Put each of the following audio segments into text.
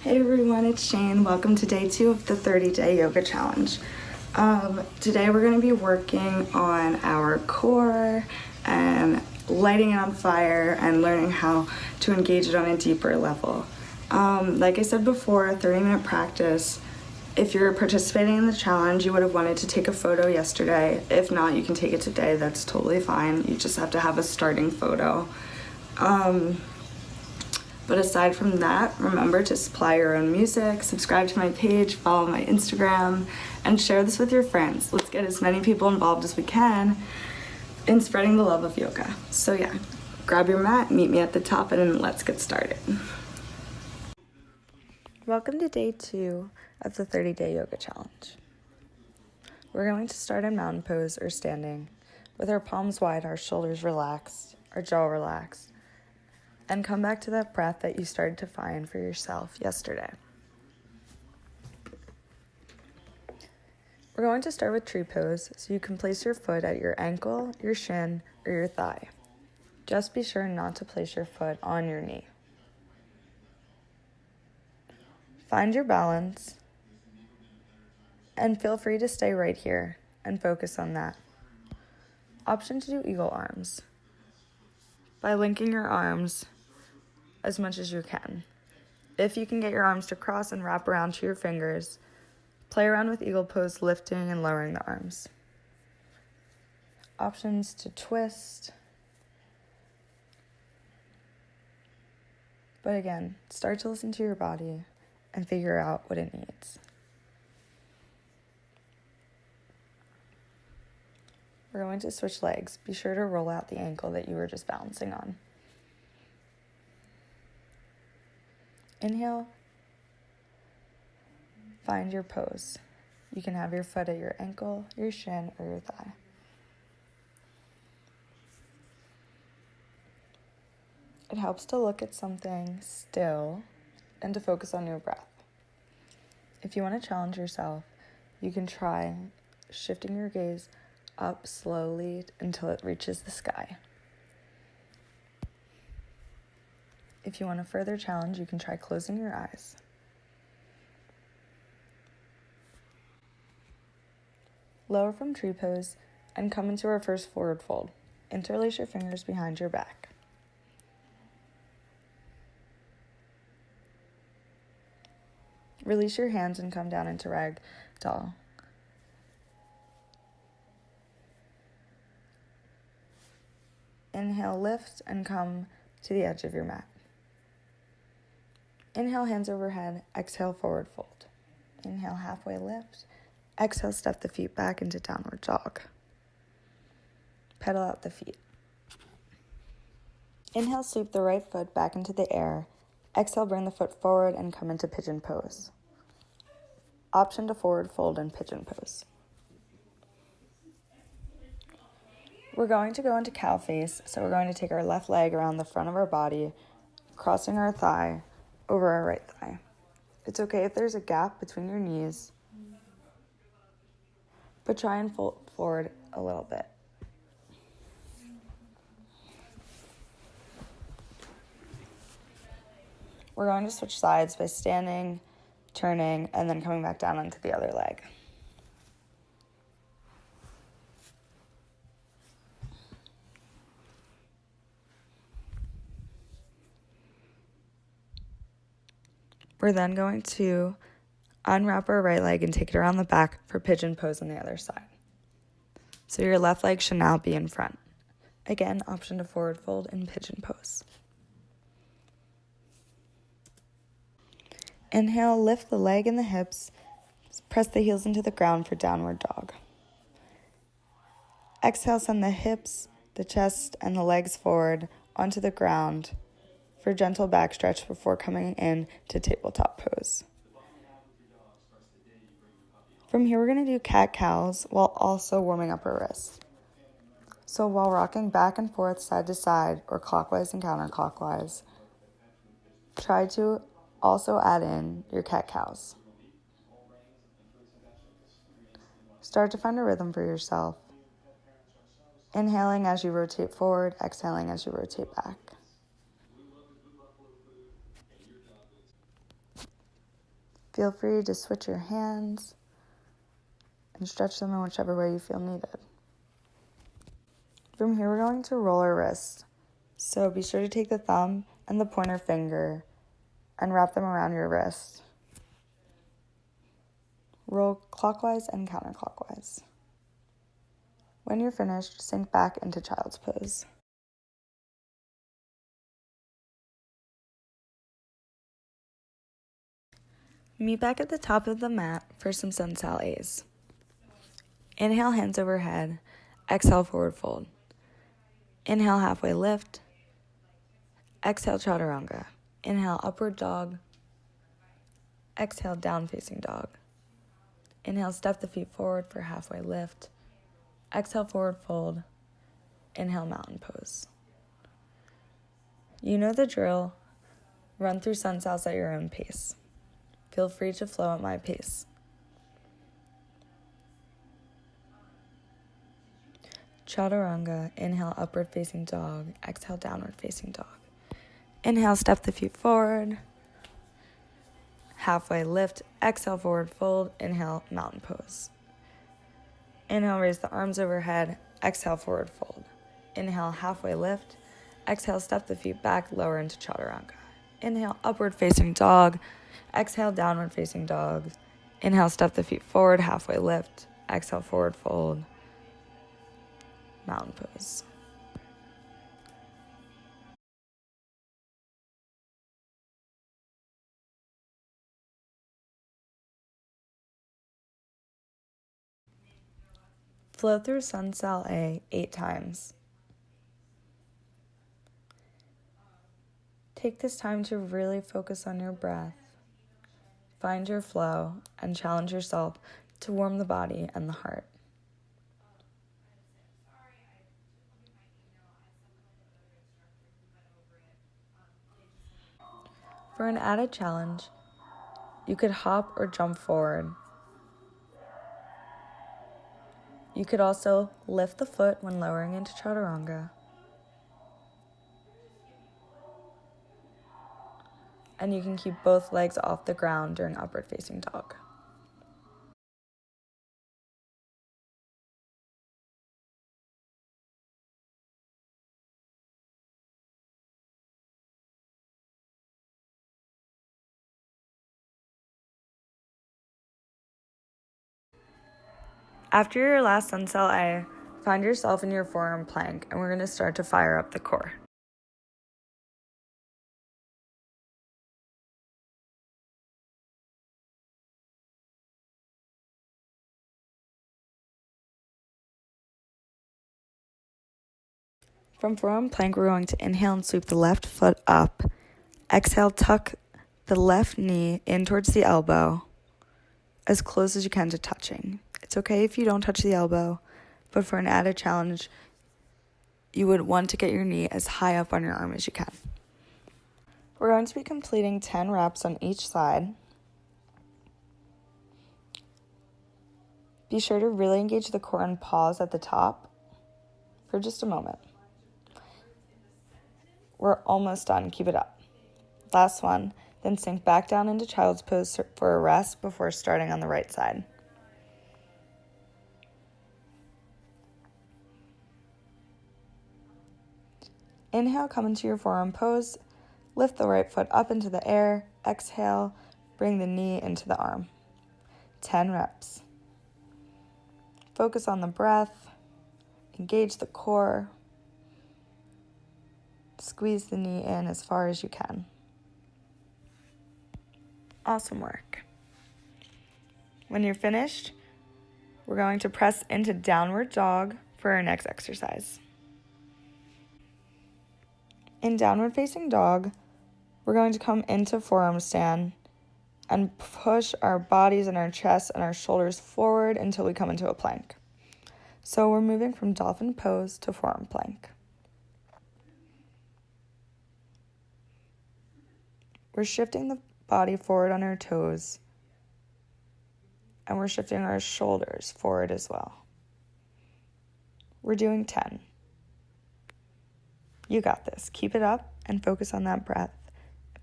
Hey everyone, it's Shane. Welcome to day 2 of the 30-day yoga challenge. Today we're going to be working on our core and lighting it on fire and learning how to engage it on a deeper level. Like I said before, 30-minute practice. If you're participating in the challenge, you would have wanted to take a photo yesterday. If not, you can take it today. That's totally fine. You just have to have a starting photo. But aside from that, remember to supply your own music, subscribe to my page, follow my Instagram, and share this with your friends. Let's get as many people involved as we can in spreading the love of yoga. So yeah, grab your mat, meet me at the top, and let's get started. Welcome to day 2 of the 30-day yoga challenge. We're going to start in mountain pose or standing with our palms wide, our shoulders relaxed, our jaw relaxed, and come back to that breath that you started to find for yourself yesterday. We're going to start with tree pose, so you can place your foot at your ankle, your shin, or your thigh. Just be sure not to place your foot on your knee. Find your balance, and feel free to stay right here and focus on that. Option to do eagle arms. By linking your arms as much as you can. If you can get your arms to cross and wrap around to your fingers, play around with eagle pose, lifting and lowering the arms. Options to twist. But again, start to listen to your body and figure out what it needs. We're going to switch legs. Be sure to roll out the ankle that you were just balancing on. Inhale, find your pose. You can have your foot at your ankle, your shin, or your thigh. It helps to look at something still and to focus on your breath. If you want to challenge yourself, you can try shifting your gaze up slowly until it reaches the sky. If you want a further challenge, you can try closing your eyes. Lower from tree pose and come into our first forward fold. Interlace your fingers behind your back. Release your hands and come down into ragdoll. Inhale, lift, and come to the edge of your mat. Inhale, hands overhead. Exhale, forward fold. Inhale, halfway lift. Exhale, step the feet back into downward dog. Pedal out the feet. Inhale, sweep the right foot back into the air. Exhale, bring the foot forward and come into pigeon pose. Option to forward fold and pigeon pose. We're going to go into cow face, so we're going to take our left leg around the front of our body, crossing our thigh over our right thigh. It's okay if there's a gap between your knees, but try and fold forward a little bit. We're going to switch sides by standing, turning, and then coming back down onto the other leg. We're then going to unwrap our right leg and take it around the back for pigeon pose on the other side. So your left leg should now be in front. Again, option to forward fold and pigeon pose. Inhale, lift the leg and the hips. Press the heels into the ground for downward dog. Exhale, send the hips, the chest, and the legs forward onto the ground for gentle back stretch before coming in to tabletop pose. From here, we're going to do cat-cows while also warming up our wrists. So while rocking back and forth, side to side, or clockwise and counterclockwise, try to also add in your cat-cows. Start to find a rhythm for yourself. Inhaling as you rotate forward, exhaling as you rotate back. Feel free to switch your hands and stretch them in whichever way you feel needed. From here, we're going to roll our wrists. So be sure to take the thumb and the pointer finger and wrap them around your wrist. Roll clockwise and counterclockwise. When you're finished, sink back into child's pose. Meet back at the top of the mat for some sun sal A's. Inhale, hands overhead. Exhale, forward fold. Inhale, halfway lift. Exhale, chaturanga. Inhale, upward dog. Exhale, down facing dog. Inhale, step the feet forward for halfway lift. Exhale, forward fold. Inhale, mountain pose. You know the drill. Run through sun sals at your own pace. Feel free to flow at my pace. Chaturanga, inhale, upward facing dog. Exhale, downward facing dog. Inhale, step the feet forward. Halfway lift. Exhale, forward fold. Inhale, mountain pose. Inhale, raise the arms overhead. Exhale, forward fold. Inhale, halfway lift. Exhale, step the feet back, lower into chaturanga. Inhale, upward facing dog. Exhale, downward facing dog. Inhale, step the feet forward, halfway lift. Exhale, forward fold. Mountain pose. Flow through sun sal A 8 times. Take this time to really focus on your breath. Find your flow and challenge yourself to warm the body and the heart. For an added challenge, you could hop or jump forward. You could also lift the foot when lowering into chaturanga. And you can keep both legs off the ground during upward facing dog. After your last sun sal A, find yourself in your forearm plank, and we're going to start to fire up the core. From forearm plank, we're going to inhale and sweep the left foot up. Exhale, tuck the left knee in towards the elbow, as close as you can to touching. It's okay if you don't touch the elbow, but for an added challenge, you would want to get your knee as high up on your arm as you can. We're going to be completing 10 reps on each side. Be sure to really engage the core and pause at the top for just a moment. We're almost done. Keep it up. Last one. Then sink back down into child's pose for a rest before starting on the right side. Inhale, come into your forearm pose. Lift the right foot up into the air. Exhale, bring the knee into the arm. 10 reps. Focus on the breath. Engage the core. Squeeze the knee in as far as you can. Awesome work. When you're finished, we're going to press into downward dog for our next exercise. In downward facing dog, we're going to come into forearm stand and push our bodies and our chest and our shoulders forward until we come into a plank. So we're moving from dolphin pose to forearm plank. We're shifting the body forward on our toes, and we're shifting our shoulders forward as well. We're doing 10. You got this. Keep it up and focus on that breath.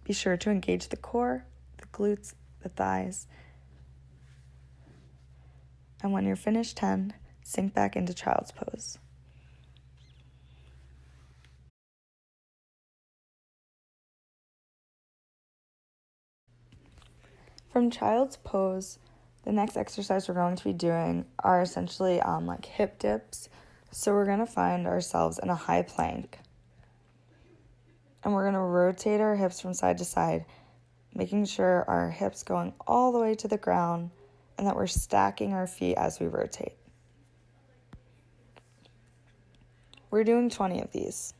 Be sure to engage the core, the glutes, the thighs. And when you're finished 10, sink back into child's pose. From child's pose, the next exercise we're going to be doing are essentially like hip dips. So we're going to find ourselves in a high plank. And we're going to rotate our hips from side to side, making sure our hips going all the way to the ground and that we're stacking our feet as we rotate. We're doing 20 of these.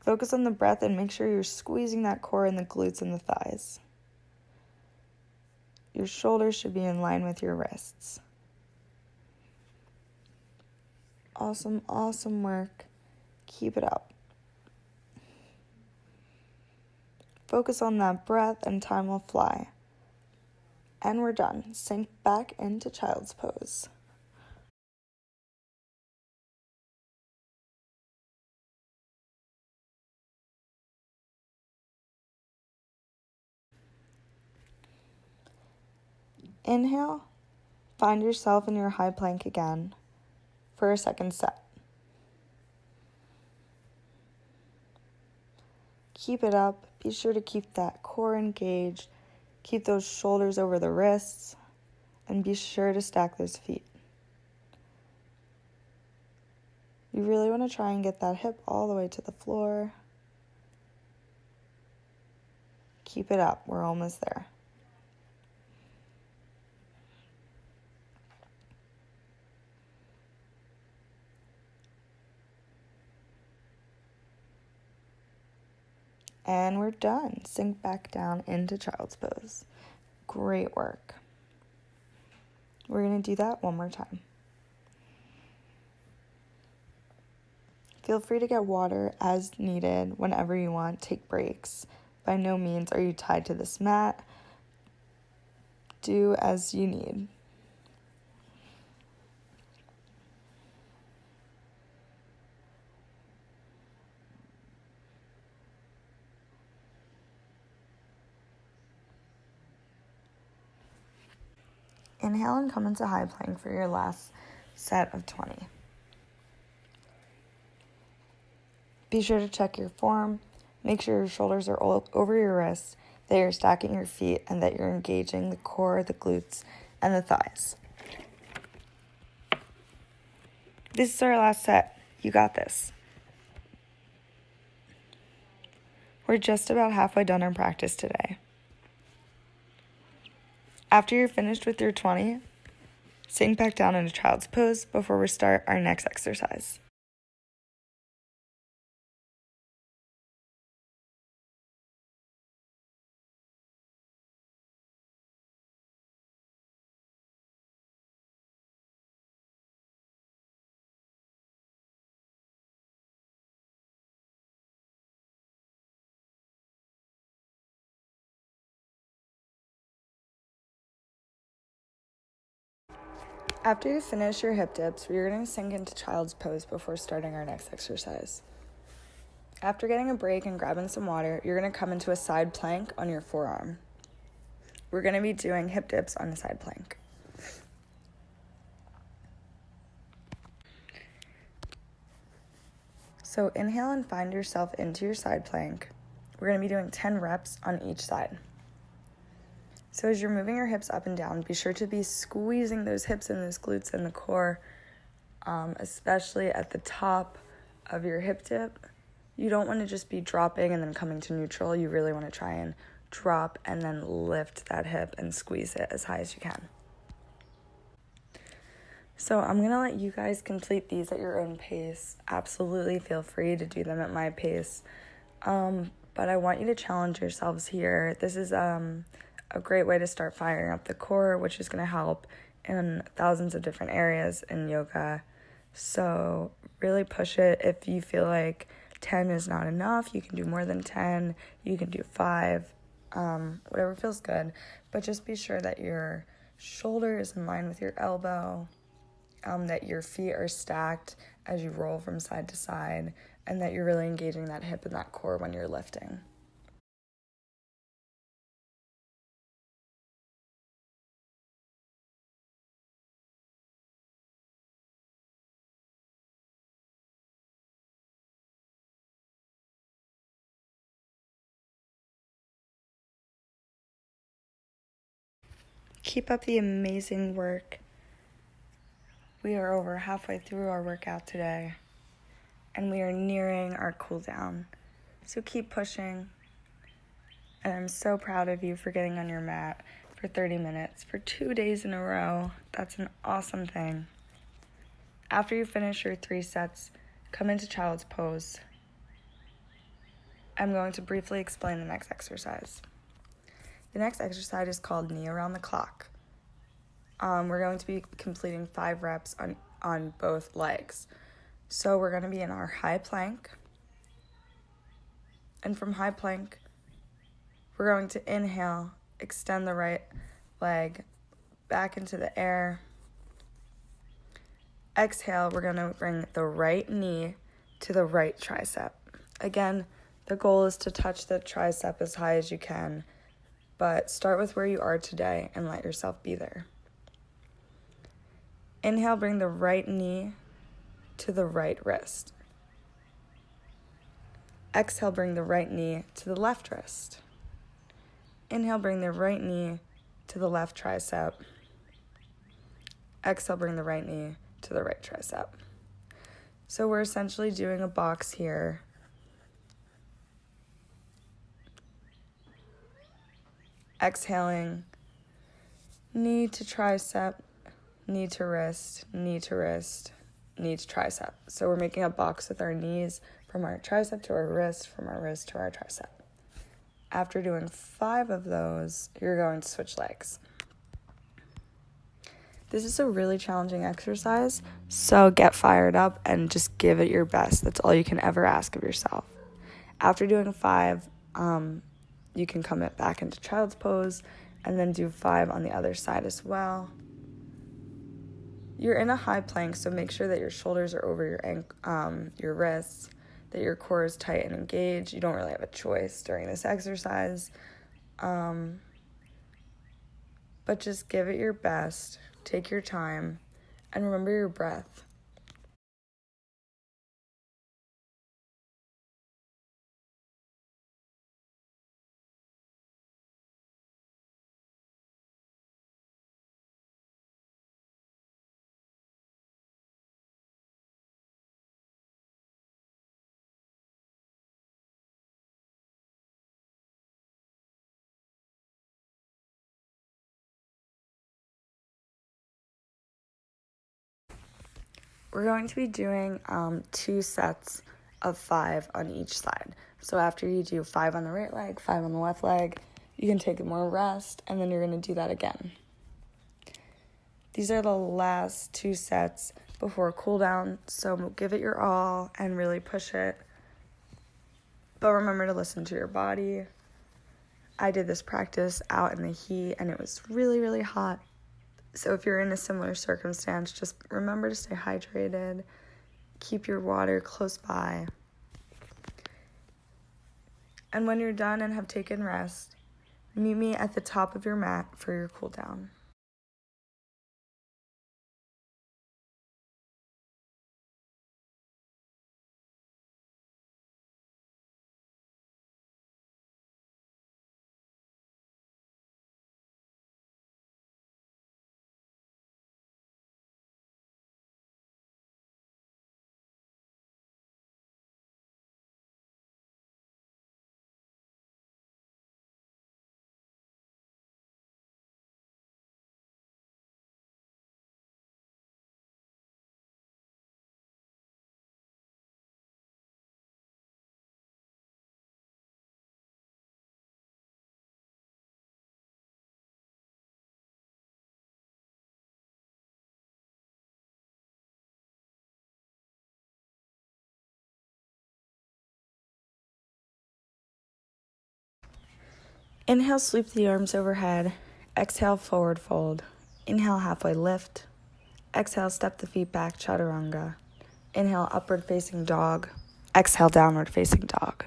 Focus on the breath and make sure you're squeezing that core in the glutes and the thighs. Your shoulders should be in line with your wrists. Awesome, awesome work. Keep it up. Focus on that breath and time will fly. And we're done. Sink back into child's pose. Inhale, find yourself in your high plank again for a second set. Keep it up. Be sure to keep that core engaged. Keep those shoulders over the wrists. And be sure to stack those feet. You really want to try and get that hip all the way to the floor. Keep it up. We're almost there. And we're done. Sink back down into child's pose. Great work. We're going to do that one more time. Feel free to get water as needed whenever you want. Take breaks. By no means are you tied to this mat. Do as you need. Inhale and come into high plank for your last set of 20. Be sure to check your form. Make sure your shoulders are all over your wrists, that you're stacking your feet, and that you're engaging the core, the glutes, and the thighs. This is our last set. You got this. We're just about halfway done our practice today. After you're finished with your 20, sink back down into child's pose before we start our next exercise. After you finish your hip dips, we're going to sink into child's pose before starting our next exercise. After getting a break and grabbing some water, you're going to come into a side plank on your forearm. We're going to be doing hip dips on a side plank. So inhale and find yourself into your side plank. We're going to be doing 10 reps on each side. So as you're moving your hips up and down, be sure to be squeezing those hips and those glutes and the core, especially at the top of your hip dip. You don't want to just be dropping and then coming to neutral. You really want to try and drop and then lift that hip and squeeze it as high as you can. So I'm going to let you guys complete these at your own pace. Absolutely feel free to do them at my pace. But I want you to challenge yourselves here. This is a great way to start firing up the core, which is going to help in thousands of different areas in yoga. So really push it. If you feel like 10 is not enough, you can do more than 10. You can do 5, whatever feels good. But just be sure that your shoulder is in line with your elbow, that your feet are stacked as you roll from side to side, and that you're really engaging that hip and that core when you're lifting. Keep up the amazing work. We are over halfway through our workout today, and we are nearing our cool down. So keep pushing. And I'm so proud of you for getting on your mat for 30 minutes for 2 days in a row. That's an awesome thing. After you finish your 3 sets, come into child's pose. I'm going to briefly explain the next exercise. The next exercise is called knee around the clock. We're going to be completing 5 reps on both legs. So we're going to be in our high plank. And from high plank, we're going to inhale, extend the right leg back into the air. Exhale, we're going to bring the right knee to the right tricep. Again, the goal is to touch the tricep as high as you can, but start with where you are today and let yourself be there. Inhale, bring the right knee to the right wrist. Exhale, bring the right knee to the left wrist. Inhale, bring the right knee to the left tricep. Exhale, bring the right knee to the right tricep. So we're essentially doing a box here. Exhaling, knee to tricep, knee to wrist, knee to wrist, knee to tricep. So we're making a box with our knees from our tricep to our wrist, from our wrist to our tricep. After doing 5 of those, you're going to switch legs. This is a really challenging exercise, so get fired up and just give it your best. That's all you can ever ask of yourself. After doing 5, you can come back into child's pose and then do 5 on the other side as well. You're in a high plank, so make sure that your shoulders are over your wrists, that your core is tight and engaged. You don't really have a choice during this exercise. But just give it your best, take your time, and remember your breath. We're going to be doing 2 sets of 5 on each side. So after you do 5 on the right leg, 5 on the left leg, you can take more rest, and then you're going to do that again. These are the last 2 sets before cool down, so give it your all and really push it. But remember to listen to your body. I did this practice out in the heat, and it was really, really hot. So if you're in a similar circumstance, just remember to stay hydrated. Keep your water close by. And when you're done and have taken rest, meet me at the top of your mat for your cool down. Inhale, sweep the arms overhead. Exhale, forward fold. Inhale, halfway lift. Exhale, step the feet back, chaturanga. Inhale, upward facing dog. Exhale, downward facing dog.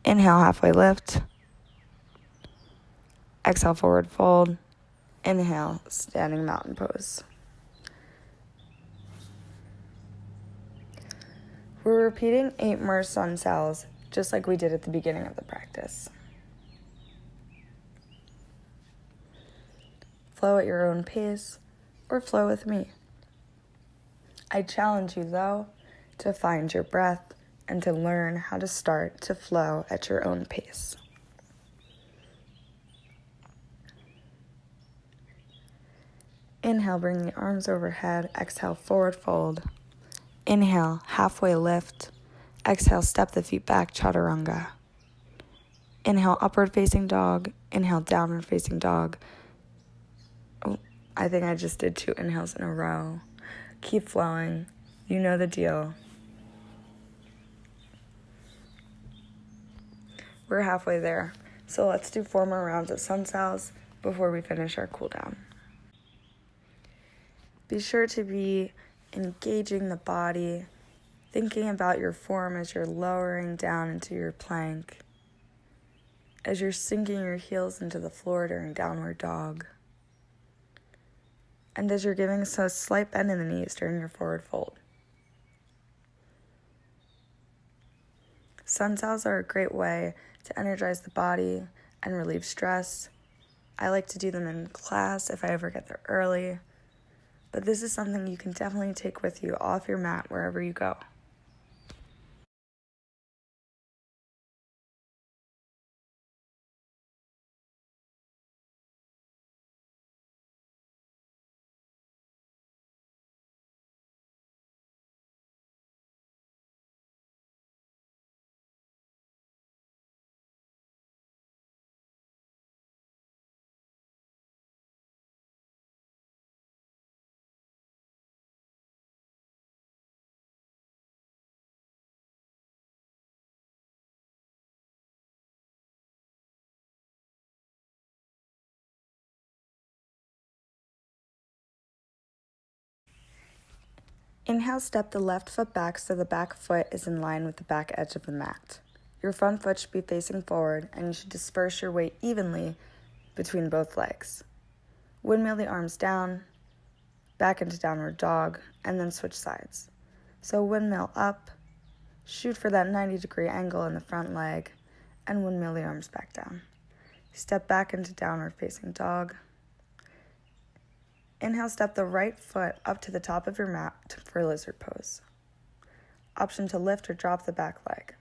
Inhale, halfway lift. Exhale, forward fold. Inhale, standing mountain pose. We're repeating 8 more sun cells, just like we did at the beginning of the practice. Flow at your own pace, or flow with me. I challenge you, though, to find your breath and to learn how to start to flow at your own pace. Inhale, bring the arms overhead. Exhale, forward fold. Inhale, halfway lift. Exhale, step the feet back, chaturanga. Inhale, upward facing dog. Inhale, downward facing dog. Oh, I think I just did 2 inhales in a row. Keep flowing. You know the deal. We're halfway there. So let's do 4 more rounds of sun salves before we finish our cool down. Be sure to be engaging the body, thinking about your form as you're lowering down into your plank, as you're sinking your heels into the floor during downward dog, and as you're giving a slight bend in the knees during your forward fold. Sun salves are a great way to energize the body and relieve stress. I like to do them in class if I ever get there early, but this is something you can definitely take with you off your mat wherever you go. Inhale, step the left foot back so the back foot is in line with the back edge of the mat. Your front foot should be facing forward, and you should disperse your weight evenly between both legs. Windmill the arms down, back into downward dog, and then switch sides. So windmill up, shoot for that 90-degree angle in the front leg, and windmill the arms back down. Step back into downward facing dog. Inhale, step the right foot up to the top of your mat for lizard pose. Option to lift or drop the back leg.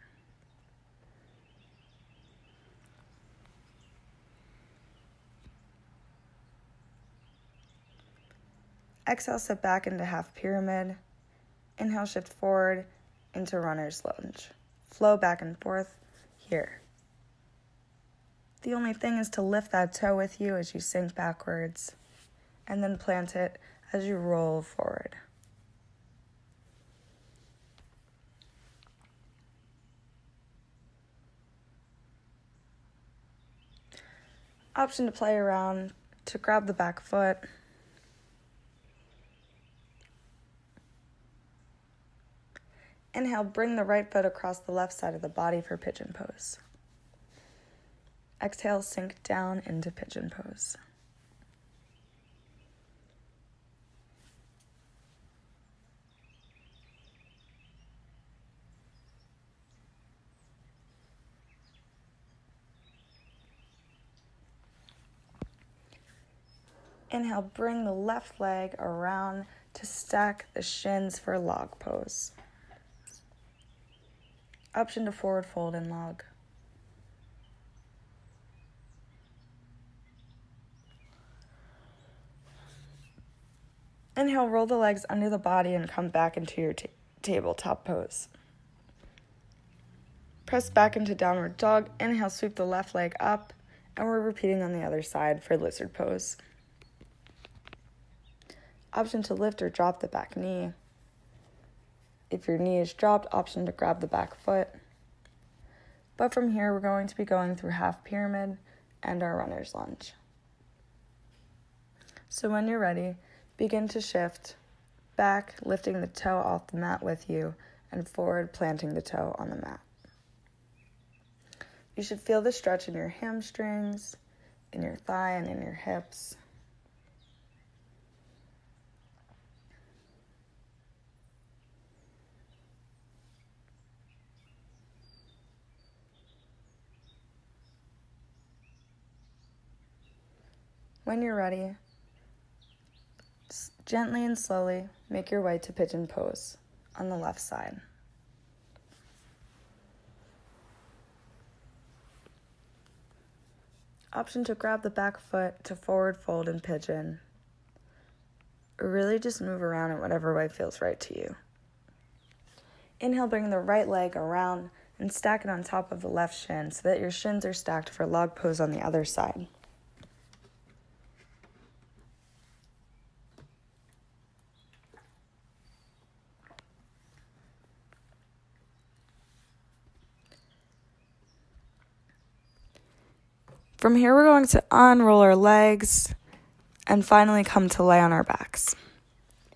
Exhale, step back into half pyramid. Inhale, shift forward into runner's lunge. Flow back and forth here. The only thing is to lift that toe with you as you sink backwards, and then plant it as you roll forward. Option to play around to grab the back foot. Inhale, bring the right foot across the left side of the body for pigeon pose. Exhale, sink down into pigeon pose. Inhale, bring the left leg around to stack the shins for log pose. Option to forward fold in log. Inhale, roll the legs under the body and come back into your tabletop pose. Press back into downward dog. Inhale, sweep the left leg up, and we're repeating on the other side for lizard pose. Option to lift or drop the back knee. If your knee is dropped, option to grab the back foot. But from here, we're going to be going through half pyramid and our runner's lunge. So when you're ready, begin to shift back, lifting the toe off the mat with you, and forward, planting the toe on the mat. You should feel the stretch in your hamstrings, in your thigh, and in your hips. When you're ready, Gently and slowly make your way to pigeon pose on the left side. Option to grab the back foot to forward fold and pigeon. Or really just move around in whatever way feels right to you. Inhale, bring the right leg around and stack it on top of the left shin so that your shins are stacked for log pose on the other side. From here, we're going to unroll our legs and finally come to lay on our backs.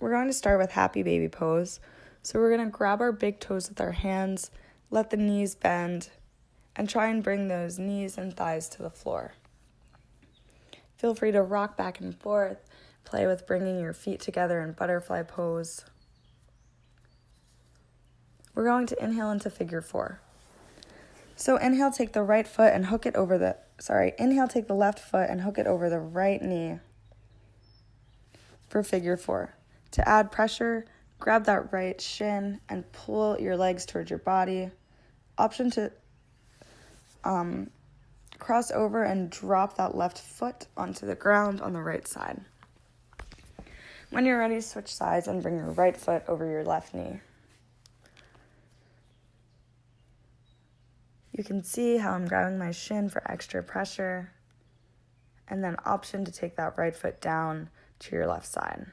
We're going to start with happy baby pose. So we're going to grab our big toes with our hands, let the knees bend, and try and bring those knees and thighs to the floor. Feel free to rock back and forth, play with bringing your feet together in butterfly pose. We're going to inhale into figure 4. So inhale, take the right foot and hook it over the, inhale, take the left foot and hook it over the right knee for figure 4. To add pressure, grab that right shin and pull your legs towards your body. Option to cross over and drop that left foot onto the ground on the right side. When you're ready, switch sides and bring your right foot over your left knee. You can see how I'm grabbing my shin for extra pressure, and then option to take that right foot down to your left side.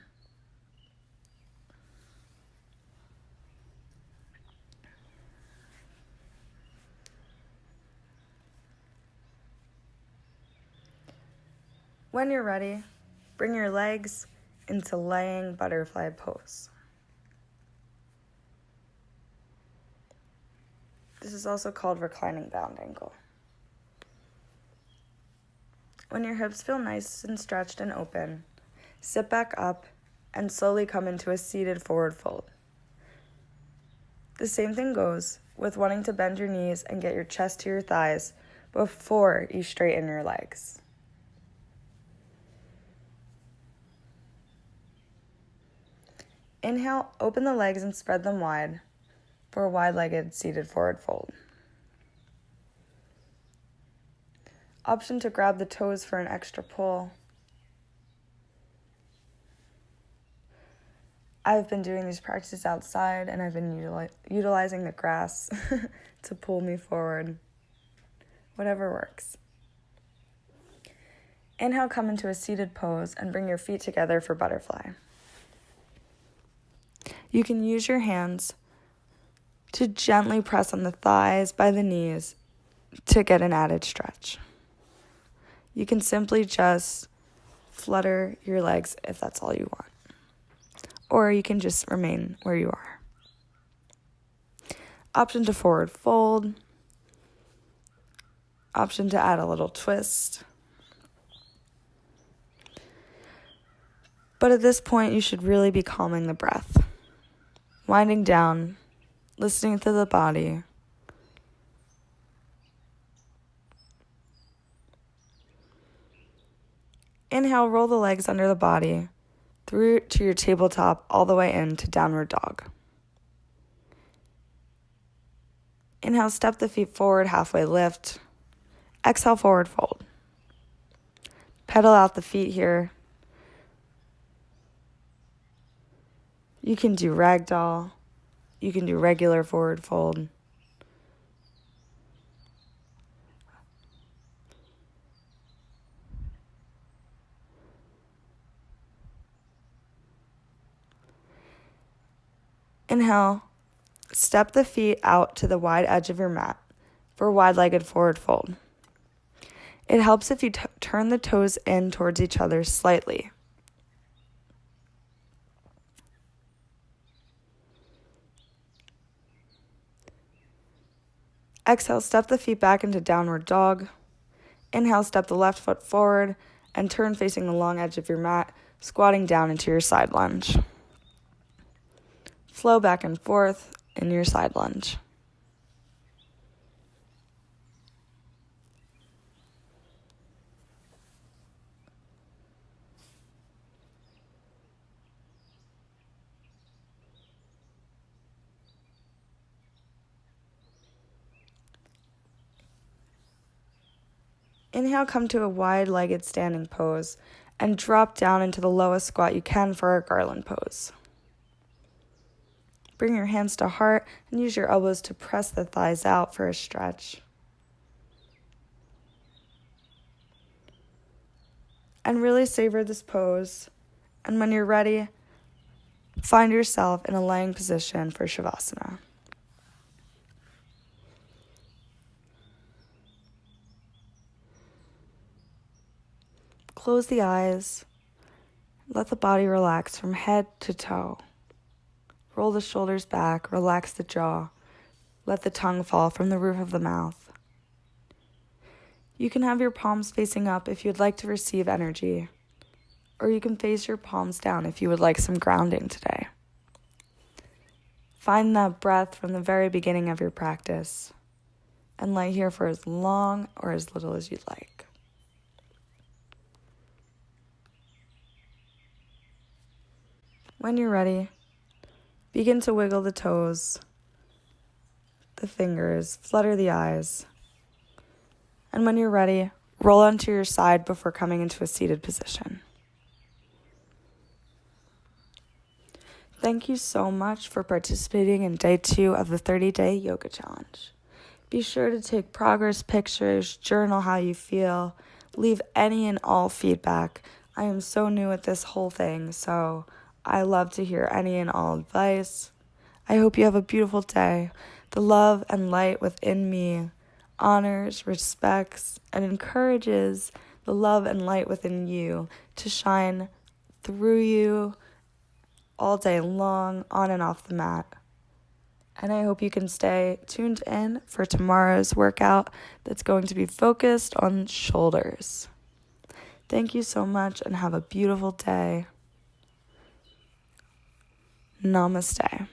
When you're ready, bring your legs into laying butterfly pose. This is also called reclining bound ankle. When your hips feel nice and stretched and open, sit back up and slowly come into a seated forward fold. The same thing goes with wanting to bend your knees and get your chest to your thighs before you straighten your legs. Inhale, open the legs and spread them wide for a wide-legged seated forward fold. Option to grab the toes for an extra pull. I've been doing these practices outside and I've been utilizing the grass to pull me forward. Whatever works. Inhale, come into a seated pose and bring your feet together for butterfly. You can use your hands to gently press on the thighs by the knees to get an added stretch. You can simply just flutter your legs if that's all you want. Or you can just remain where you are. Option to forward fold. Option to add a little twist. But at this point, you should really be calming the breath. Winding down, listening to the body. Inhale, roll the legs under the body, through to your tabletop, all the way into downward dog. Inhale, step the feet forward, halfway lift. Exhale, forward fold. Pedal out the feet here. You can do ragdoll. You can do regular forward fold. Inhale, step the feet out to the wide edge of your mat for wide-legged forward fold. It helps if you turn the toes in towards each other slightly. Exhale, step the feet back into downward dog. Inhale, step the left foot forward and turn facing the long edge of your mat, squatting down into your side lunge. Flow back and forth in your side lunge. Inhale, come to a wide-legged standing pose and drop down into the lowest squat you can for our garland pose. Bring your hands to heart and use your elbows to press the thighs out for a stretch. And really savor this pose. And when you're ready, find yourself in a laying position for Shavasana. Close the eyes. Let the body relax from head to toe. Roll the shoulders back, relax the jaw. Let the tongue fall from the roof of the mouth. You can have your palms facing up if you'd like to receive energy, or you can face your palms down if you would like some grounding today. Find that breath from the very beginning of your practice and lay here for as long or as little as you'd like. When you're ready, begin to wiggle the toes, the fingers, flutter the eyes. And when you're ready, roll onto your side before coming into a seated position. Thank you so much for participating in day 2 of the 30-day yoga challenge. Be sure to take progress pictures, journal how you feel, leave any and all feedback. I am so new at this whole thing, so I love to hear any and all advice. I hope you have a beautiful day. The love and light within me honors, respects, and encourages the love and light within you to shine through you all day long, on and off the mat. And I hope you can stay tuned in for tomorrow's workout that's going to be focused on shoulders. Thank you so much and have a beautiful day. Namaste.